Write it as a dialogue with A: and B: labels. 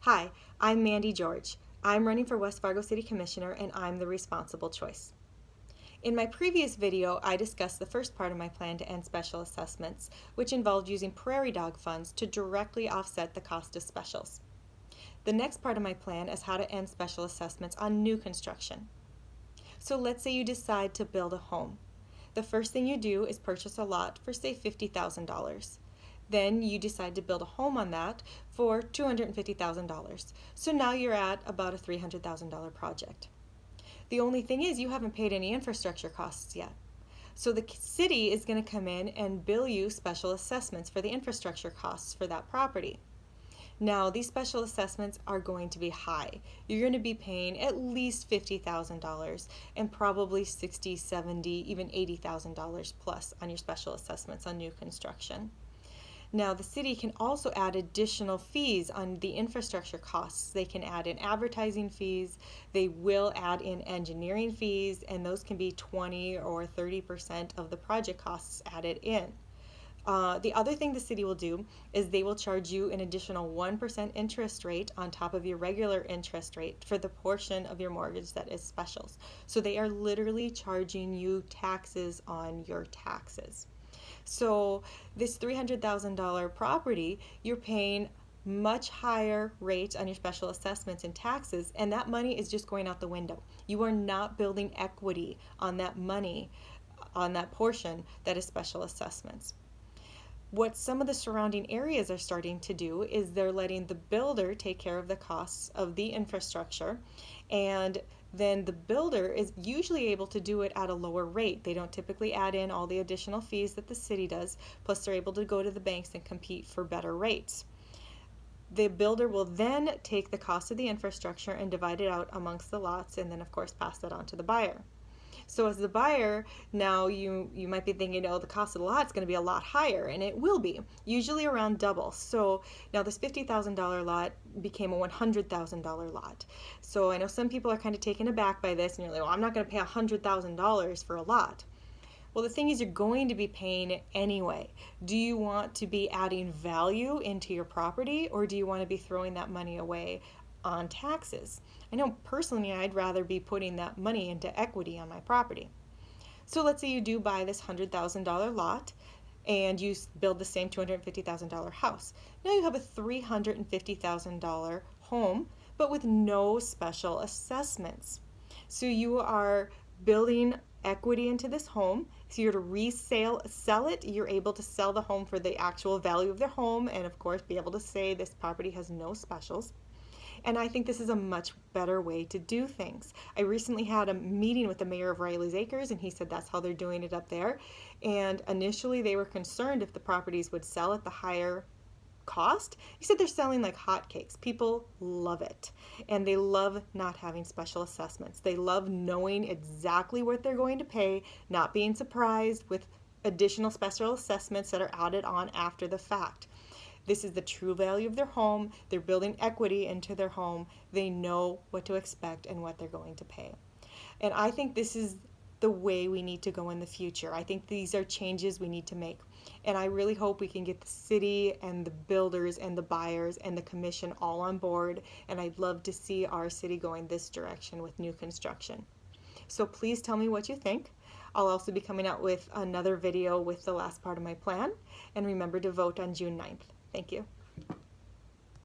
A: Hi, I'm Mandy George. I'm running for West Fargo City Commissioner and I'm the responsible choice. In my previous video, I discussed the first part of my plan to end special assessments, which involved using prairie dog funds to directly offset the cost of specials. The next part of my plan is how to end special assessments on new construction. So let's say you decide to build a home. The first thing you do is purchase a lot for, say, $50,000. Then you decide to build a home on that for $250,000. So now you're at about a $300,000 project. The only thing is you haven't paid any infrastructure costs yet. So the city is going to come in and bill you special assessments for the infrastructure costs for that property. Now, these special assessments are going to be high. You're going to be paying at least $50,000 and probably $60, $70, even $80,000 plus on your special assessments on new construction. Now, the city can also add additional fees on the infrastructure costs. They can add in advertising fees, they will add in engineering fees, and those can be 20 or 30% of the project costs added in. The other thing the city will do is they will charge you an additional 1% interest rate on top of your regular interest rate for the portion of your mortgage that is specials. So they are literally charging you taxes on your taxes. So this $300,000 property, you're paying much higher rates on your special assessments and taxes, and that money is just going out the window. You are not building equity on that money, on that portion that is special assessments. What some of the surrounding areas are starting to do is they're letting the builder take care of the costs of the infrastructure, and then the builder is usually able to do it at a lower rate. They don't typically add in all the additional fees that the city does, plus they're able to go to the banks and compete for better rates. The builder will then take the cost of the infrastructure and divide it out amongst the lots, and then of course pass that on to the buyer. So as the buyer, now you might be thinking, oh, the cost of the lot is going to be a lot higher, and it will be, usually around double. So now this $50,000 lot became a $100,000 lot. So I know some people are kind of taken aback by this, and you're like, well, I'm not going to pay $100,000 for a lot. Well, the thing is, you're going to be paying it anyway. Do you want to be adding value into your property, or do you want to be throwing that money away on taxes? I know personally I'd rather be putting that money into equity on my property. So let's say you do buy this $100,000 lot and you build the same $250,000 house. Now you have a $350,000 home, but with no special assessments. So you are building equity into this home. If you're to sell it, you're able to sell the home for the actual value of the home, and of course be able to say this property has no specials. And I think this is a much better way to do things. I recently had a meeting with the mayor of Riley's Acres, and he said that's how they're doing it up there. And initially they were concerned if the properties would sell at the higher cost. He said they're selling like hotcakes. People love it. And they love not having special assessments. They love knowing exactly what they're going to pay, not being surprised with additional special assessments that are added on after the fact. This is the true value of their home. They're building equity into their home. They know what to expect and what they're going to pay. And I think this is the way we need to go in the future. I think these are changes we need to make. And I really hope we can get the city and the builders and the buyers and the commission all on board. And I'd love to see our city going this direction with new construction. So please tell me what you think. I'll also be coming out with another video with the last part of my plan. And remember to vote on June 9th. Thank you.